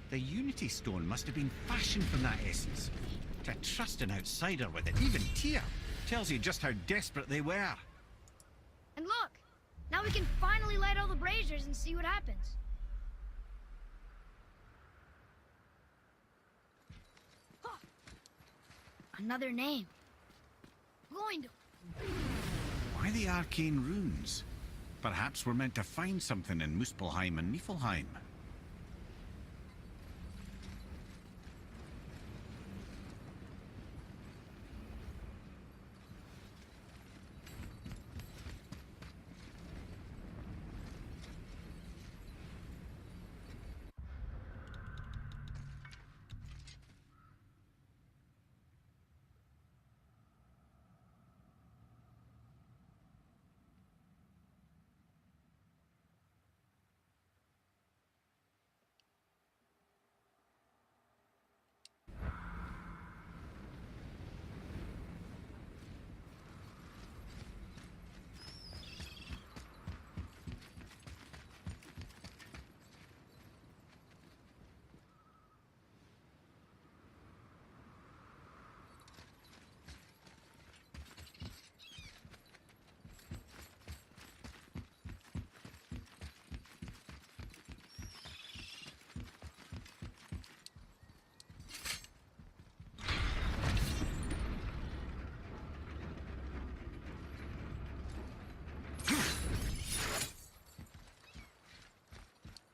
The Unity Stone must have been fashioned from that essence. To trust an outsider with it, even Tyr, tells you just how desperate they were. And look! Now we can finally light all the braziers and see what happens. Huh. Another name. Gloindor. Why the arcane runes? Perhaps we're meant to find something in Muspelheim and Niflheim.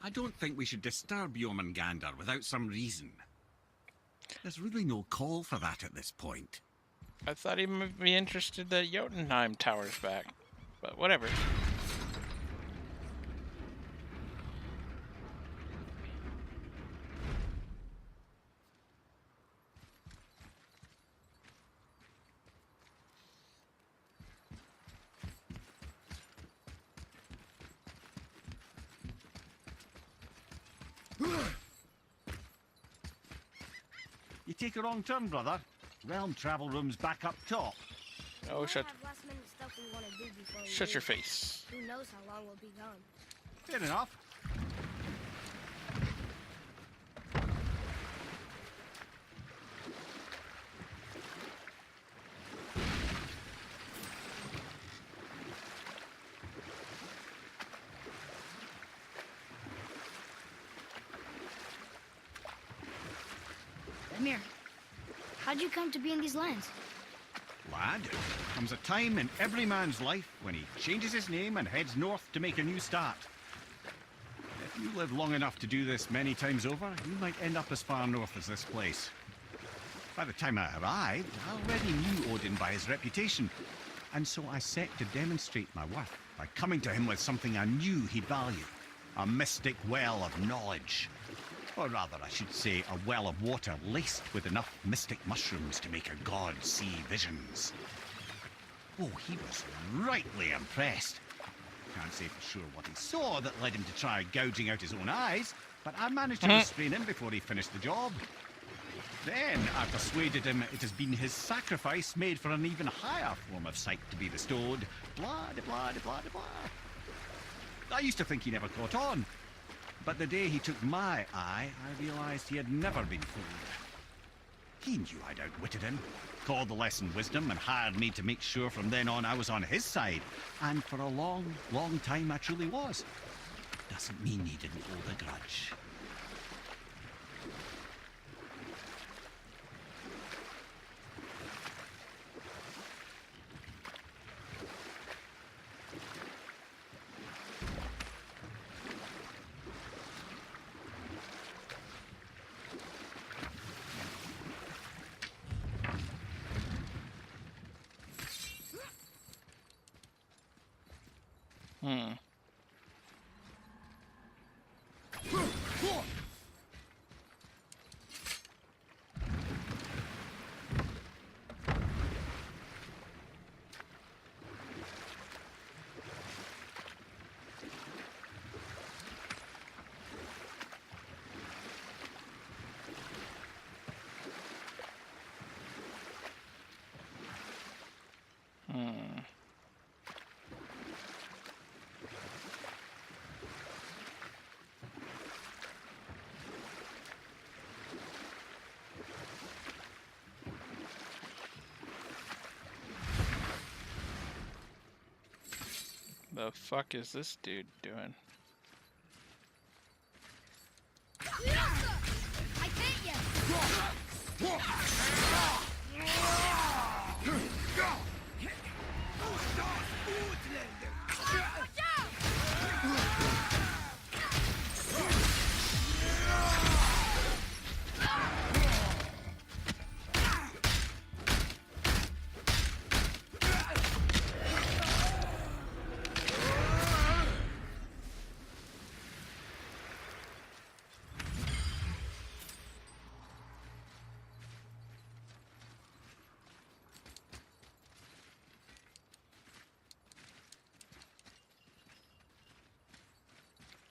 I don't think we should disturb Jormungandr without some reason. There's really no call for that at this point. I thought he might be interested that Jotunheim Tower's back, but whatever. You take a wrong turn, brother. Realm travel room's back up top. Oh, We'll shut have last-minute stuff we want to do before we your leave. face. Who knows how long we'll be gone. Fair enough. Emir, how'd you come to be in these lands? Lad, comes a time in every man's life when he changes his name and heads north to make a new start. If you live long enough to do this many times over, you might end up as far north as this place. By the time I arrived, I already knew Odin by his reputation, and so I set to demonstrate my worth by coming to him with something I knew he'd value. A mystic well of knowledge. Or rather, I should say, a well of water laced with enough mystic mushrooms to make a god see visions. Oh, he was rightly impressed. Can't say for sure what he saw that led him to try gouging out his own eyes, but I managed to restrain him before he finished the job. Then I persuaded him it has been his sacrifice made for an even higher form of sight to be bestowed. Blah, de blah, de blah, de blah. I used to think he never caught on. But the day he took my eye, I realized he had never been fooled. He knew I'd outwitted him, called the lesson wisdom, and hired me to make sure from then on I was on his side. And for a long, long time I truly was. Doesn't mean he didn't hold a grudge. The fuck is this dude doing? I can't yet. Watch out!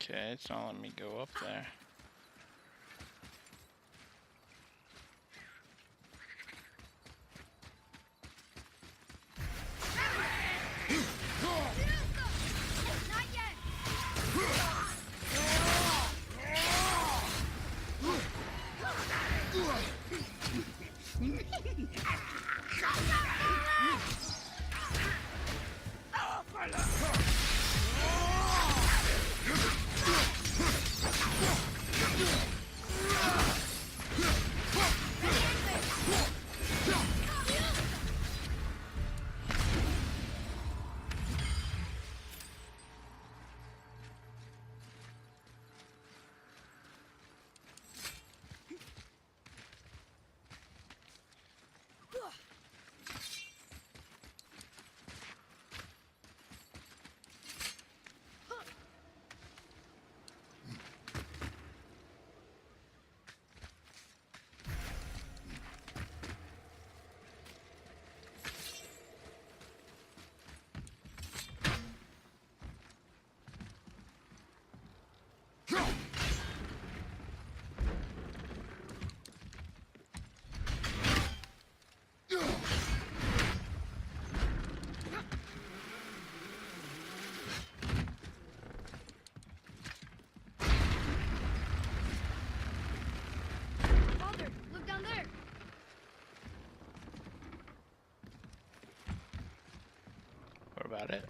Okay, it's not letting me go up there. Not yet. Father, look down there. What about it?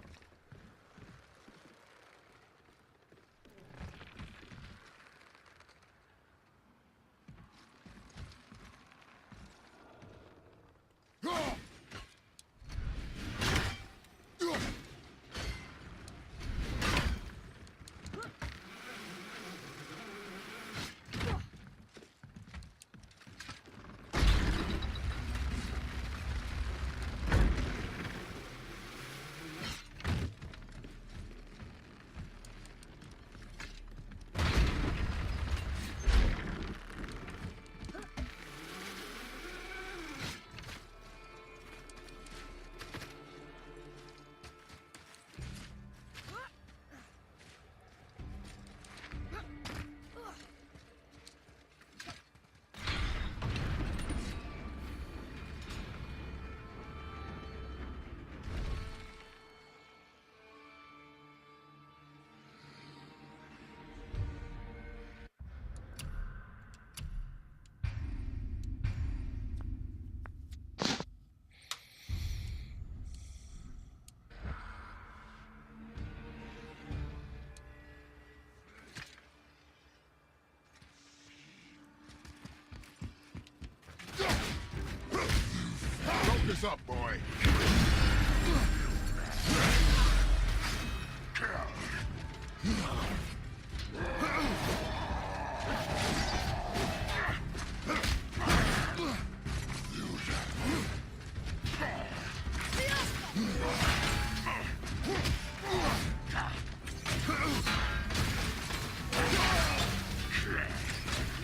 Focus up, boy.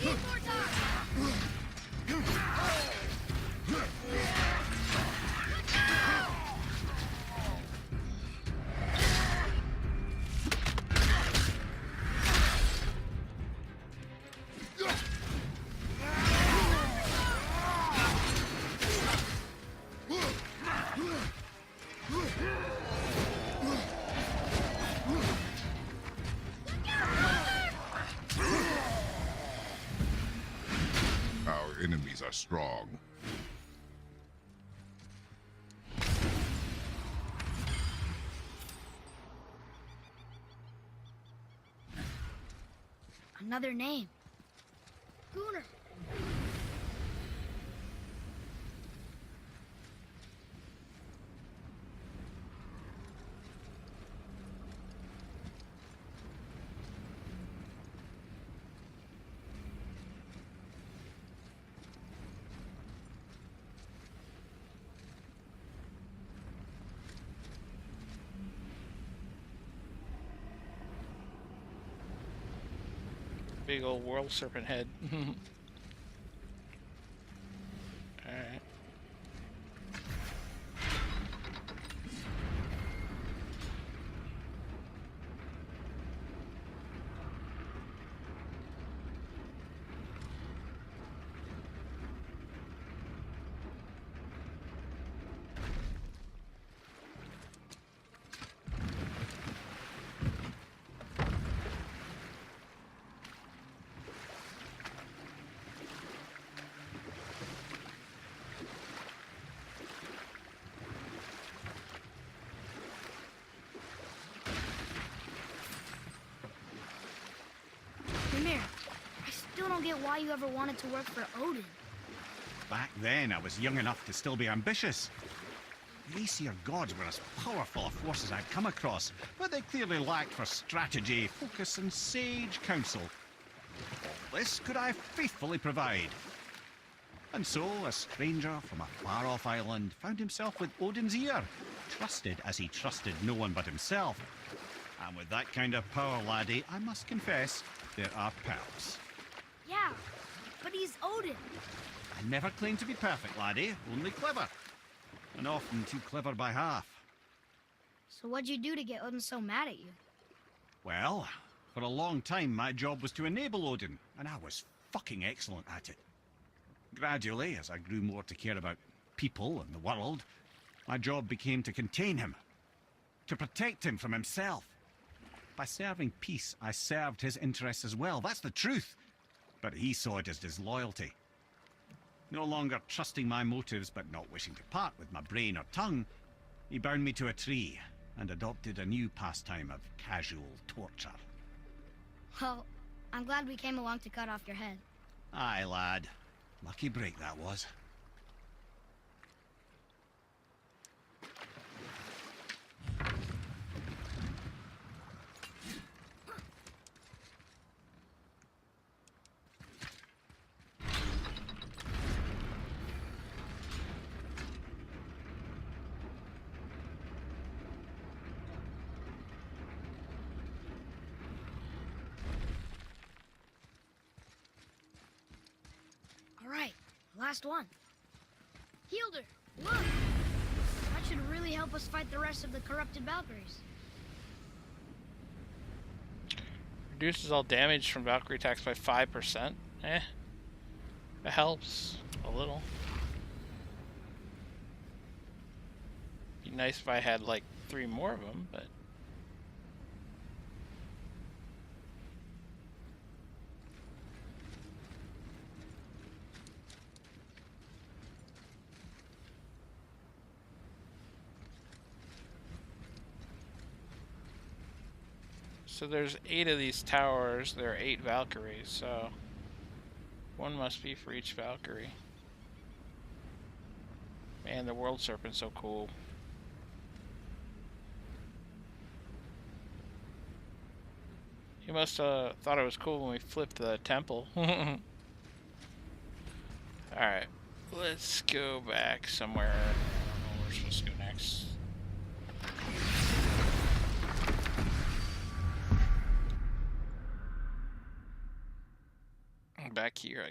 Need more time. Our enemies are strong. Another name. Gunnar. Big old world serpent head. Alright. Mimir, I still don't get why you ever wanted to work for Odin. Back then, I was young enough to still be ambitious. The Aesir gods were as powerful a force as I'd come across, but they clearly lacked for strategy, focus, and sage counsel. All this could I faithfully provide. And so, a stranger from a far-off island found himself with Odin's ear, trusted as he trusted no one but himself. And with that kind of power, laddie, I must confess, there are pals. Yeah, but he's Odin. I never claimed to be perfect, laddie, only clever. And often too clever by half. So what'd you do to get Odin so mad at you? Well, for a long time my job was to enable Odin, and I was fucking excellent at it. Gradually, as I grew more to care about people and the world, my job became to contain him, to protect him from himself. By serving peace, I served his interests as well, that's the truth. But he saw it as disloyalty. No longer trusting my motives, but not wishing to part with my brain or tongue, he bound me to a tree and adopted a new pastime of casual torture. Well, I'm glad we came along to cut off your head. Aye, lad. Lucky break that was. All right, last one. Hildur, look! That should really help us fight the rest of the corrupted Valkyries. Reduces all damage from Valkyrie attacks by 5%. Eh. It helps. A little. Be nice if I had like 3 more of them, but... So there's 8 of these towers, there are 8 Valkyries, so... one must be for each Valkyrie. Man, the World Serpent's so cool. You must have thought it was cool when we flipped the temple. Alright, let's go back somewhere. I don't know where we're supposed to go next. Back here, I